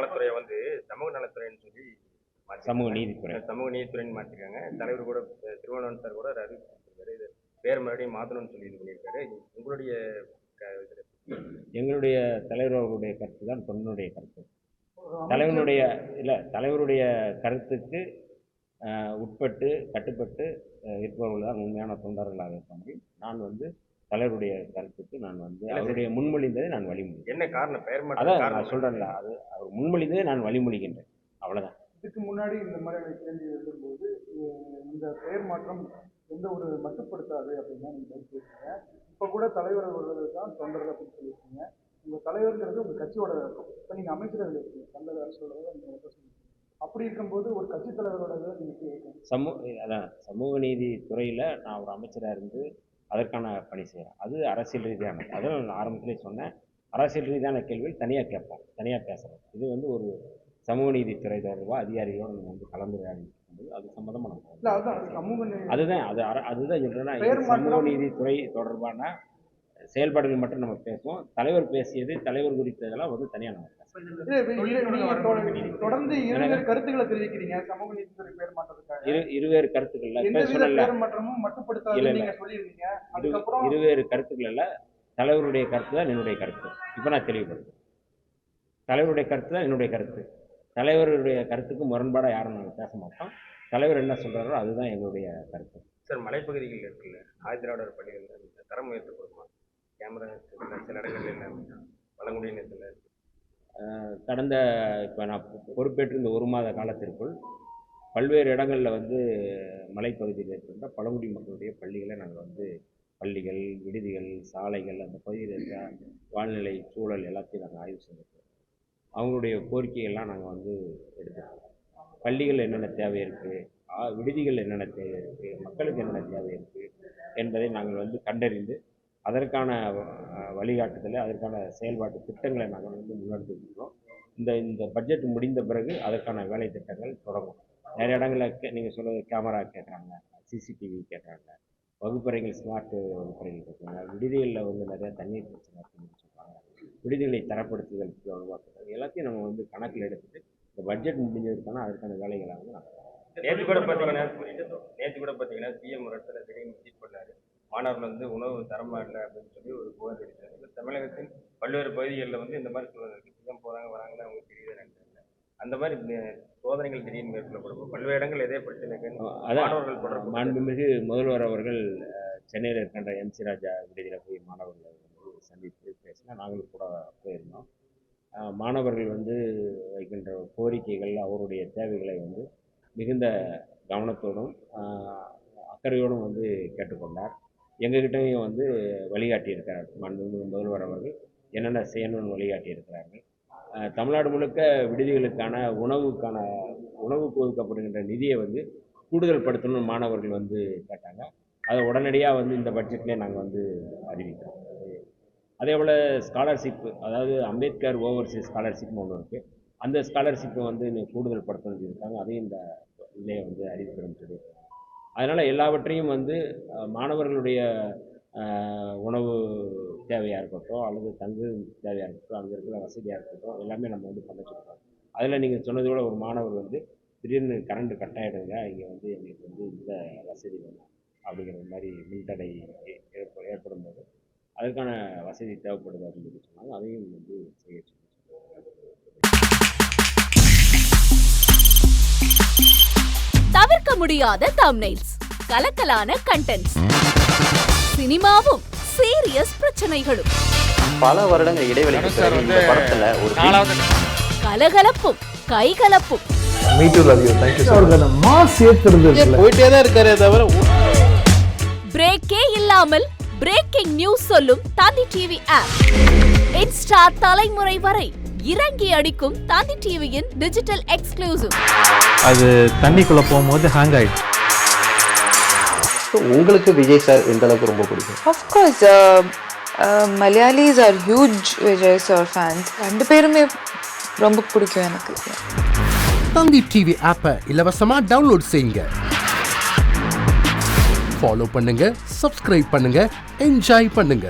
நலத்துறையை வந்து சமூக நலத்துறைன்னு சொல்லி சமூக நீதித்துறை. சமூக நீதித்துறைன்னு மாற்றிருக்காங்க. தலைவர் கூட திருமாவளவன் சார் கூட ஒரு அறிவிப்பு கொடுத்திருக்காரு. இது பேர் மறுபடியும் மாற்றணும்னு சொல்லி இது பண்ணியிருக்காரு. உங்களுடைய எங்களுடைய தலைவர் அவர்களுடைய கருத்து தான் தொண்டனுடைய கருத்து. தலைவருடைய கருத்துக்கு உட்பட்டு கட்டுப்பட்டு இருப்பவர்கள் தான் உண்மையான தொண்டர்களாக இருக்க முடியும். நான் வந்து தலைவருடைய கருத்துக்கு நான் வந்து அவருடைய முன்மொழிந்ததை நான் வழிமொழி. என்ன காரணம்? பெயர் அதான் நான் சொல்றேன்ல, அது அவர் முன்மொழிந்ததை நான் வழிமொழிகின்றேன், அவ்வளவுதான். இதுக்கு முன்னாடி இந்த மாதிரி கேள்வி எழுதும்போது இந்த பெயர் மாற்றம் எந்த ஒரு மட்டுப்படுத்தாது அப்படின்னு தான் நீங்கள் பேசுறீங்க. இப்போ கூட தலைவர் அவர்கள் தான் தொண்டர்கள் அப்படின்னு சொல்லியிருக்கீங்க. உங்கள் தலைவர்ங்கிறது உங்கள் கட்சியோட இப்போ நீங்கள் அமைச்சரவையில் இருக்கீங்க, தமிழக அரசோட நீங்கள் சொல்லியிருக்கீங்க. அப்படி இருக்கும்போது ஒரு கட்சி தலைவரோட நீங்கள் சமூக நீதி துறையில் நான் ஒரு அமைச்சராக இருந்து அதற்கான பணி செய்கிறேன். அது அரசியல் ரீதியானது. அதுவும் நான் ஆரம்பத்திலே சொன்னேன், அரசியல் ரீதியான கேள்வி தனியாக கேட்போம், தனியாக பேசுகிறோம். இது வந்து ஒரு சமூக நீதித்துறை தொடர்பாக அதிகாரிகளோடு நம்ம வந்து கலந்துரையாடி அது சம்மந்தமாக அதுதான் சொல்றேன்னா, சமூக நீதித்துறை தொடர்பான செயல்பாடுகள் மட்டும் நம்ம பேசுவோம். தலைவர் பேசியது, தலைவர் குறித்ததெல்லாம் வந்து தனியாக நம்ம தொடர்ந்து இருவேறு கருத்துக்களை தெரிவிக்கிறீங்க. சமூக நீதித்துறை பேர் மாற்றத்துக்காக இருவேறு கருத்துக்கள் இருவேறு கருத்துக்கள் அல்ல. தலைவருடைய கருத்து தான் என்னுடைய கருத்து. இப்போ நான் தெளிவுபடுத்துறேன், தலைவருடைய கருத்து தான் என்னுடைய கருத்து. தலைவருடைய கருத்துக்கு முரண்பாடாக யாரும் நாங்கள் பேச மாட்டோம். தலைவர் என்ன சொல்கிறாரோ அதுதான் எங்களுடைய கருத்து. சார், மலைப்பகுதிகள் இருக்குல்ல, ஆதிதிராவிடர் பள்ளிகளில் தரம் உயர்த்து கொடுக்குமா? கேமரா சில இடங்கள்ல இல்லை, பழங்குடியினத்தில் கடந்த இப்போ நான் பொறுப்பேற்று இந்த ஒரு மாத காலத்திற்குள் பல்வேறு இடங்களில் வந்து மலைப்பகுதியில் இருக்கின்ற பழங்குடி மக்களுடைய பள்ளிகளை நாங்கள் வந்து பள்ளிகள், விடுதிகள், சாலைகள், அந்த பகுதியில் இருக்கிற வாழ்நிலை சூழல் எல்லாத்தையும் நாங்கள் ஆய்வு செஞ்சுருக்கோம். அவங்களுடைய கோரிக்கைகள்லாம் நாங்கள் வந்து எடுத்துருக்கோம். பள்ளிகள் என்னென்ன தேவை இருக்குது, விடுதிகள் என்னென்ன தேவை இருக்குது, மக்களுக்கு என்னென்ன தேவை இருக்குது என்பதை நாங்கள் வந்து கண்டறிந்து அதற்கான வழிகாட்டுதலை, அதற்கான செயல்பாட்டு திட்டங்களை நாங்கள் வந்து முன்னெடுத்துருக்கிறோம். இந்த பட்ஜெட் முடிந்த பிறகு அதற்கான வேலை திட்டங்கள் தொடங்கும். நிறைய இடங்களில் நீங்கள் சொல்கிறது கேமரா கேட்குறாங்க, சிசிடிவி கேட்குறாங்க, வகுப்பறைகள் ஸ்மார்ட் வகுப்பறைகள் கேட்குறாங்க, விடுதிகளில் வந்து நிறையா தண்ணீர் பிரச்சனை இருக்குன்னு சொல்கிறாங்க, விடுதிகளை தரப்படுத்துதல் உருவாக்குறது எல்லாத்தையும் நம்ம வந்து கணக்கில் எடுத்துகிட்டு இந்த பட்ஜெட் முடிஞ்சதுக்கான அதற்கான வேலைகளை வந்து நேற்று கூட பார்த்தீங்கன்னா சிஎம் ஒரு இடத்துல திடீர்னு விசிட் பண்ணார். மாணவர்கள் வந்து உணவு தரமாக இல்லை அப்படின்னு சொல்லி ஒரு புகார் அளித்தார். தமிழகத்தின் பல்வேறு பகுதிகளில் வந்து இந்த மாதிரி சூழல் இருக்குது. சிஎம் போகிறாங்க வராங்கன்னு அவங்க தெரியுது நினைக்கிறாங்க. அந்த மாதிரி சோதனைகள் திடீர்னு மேற்கொள்ளப்படும் பல்வேறு இடங்கள் இதே பிரச்சனைக்கு மாணவர்கள் தொடர்பு. மாண்புமிகு முதல்வர் அவர்கள் சென்னையில் இருக்கின்ற எம்சி ராஜா விடுதியில் போய் மாணவர்களை வந்து சந்தித்து பேசினா நாங்களும் கூட போயிருந்தோம். மாணவர்கள் வந்து வைக்கின்ற கோரிக்கைகள், அவருடைய தேவைகளை வந்து மிகுந்த கவனத்தோடும் அக்கறையோடும் வந்து கேட்டுக்கொண்டார். எங்ககிட்டையும் வந்து வழிகாட்டியிருக்கிறார். மாண்புமிகு முதல்வர் அவர்கள் என்னென்ன செய்யணும்னு வழிகாட்டியிருக்கிறார்கள். தமிழ்நாடு முழுக்க விடுதிகளுக்கான உணவுக்கு ஒதுக்கப்படுகின்ற நிதியை வந்து கூடுதல் படுத்தணும்னு மாணவர்கள் வந்து கேட்டாங்க. அதை உடனடியாக வந்து இந்த பட்ஜெட்லேயே நாங்கள் வந்து அறிவிக்கிறோம். அதே போல் ஸ்காலர்ஷிப்பு, அதாவது அம்பேத்கர் ஓவர்சீஸ் ஸ்காலர்ஷிப்னு ஒன்று இருக்குது. அந்த ஸ்காலர்ஷிப்பை வந்து கூடுதல் படுத்தணும்னு சொல்லியிருக்காங்க. அதையும் இந்த இதிலே வந்து அறிவிக்கிறோம்னு சொல்லியிருக்காங்க. அதனால் எல்லாவற்றையும் வந்து மாணவர்களுடைய உணவு தேவையாக இருக்கட்டும், அல்லது தங்கு தேவையாக இருக்கட்டும், அங்கே இருக்கிற வசதியாக இருக்கட்டும், எல்லாமே நம்ம வந்து பண்ண சொல்கிறோம். அதில் நீங்கள் சொன்னது கூட ஒரு மாணவர் வந்து திடீர்னு கரண்ட் கட் ஆகிடுங்க, இங்கே வந்து எங்களுக்கு வந்து இந்த வசதி வேணும் அப்படிங்கிற மாதிரி மின்தடை ஏற்படும் போது அதற்கான வசதி தேவைப்படுது அப்படின்னு சொல்லி சொன்னாங்க. அதையும் வந்து செய்ய சொல்லி தவிர்க்க முடியாத தம்ப்நெயில்ஸ், கலக்கலான கண்டென்ட்ஸ், சினிமாவும் சீரியஸ் பிரச்சனைகளும், பல வருடங்கள் இடைவெளிக்கு பிறகு இந்த படத்துல ஒரு கலகலப்பும் கைகலப்பும் போயிட்டே தான் இருக்காரே தவிர பிரேக்கே இல்லாமல் பிரேக்கிங் நியூஸ் சொல்லும் தந்தி டிவி ஆப். இன்ஸ்டா தலைமுறை வரை இறங்கி அடிக்கும் தந்தி டிவியின் டிஜிட்டல் எக்ஸ்க்ளூசிவ். அது தண்ணிக்குள்ள போகும்போது ஹேங் ஆயிடுச்சு. உங்களுக்கு விஜய் சார் எந்த அளவுக்கு ரொம்ப பிடிக்கும்? Of course, Malayalis are huge Vijay sir fans. ரெண்டு பேருமே ரொம்ப பிடிக்கும் எனக்கு. தந்தி டிவி ஆப்பை இலவசமா டவுன்லோட் செய்யுங்க, ஃபாலோ பண்ணுங்க, சப்ஸ்கிரைப் பண்ணுங்க, என்ஜாய் பண்ணுங்க.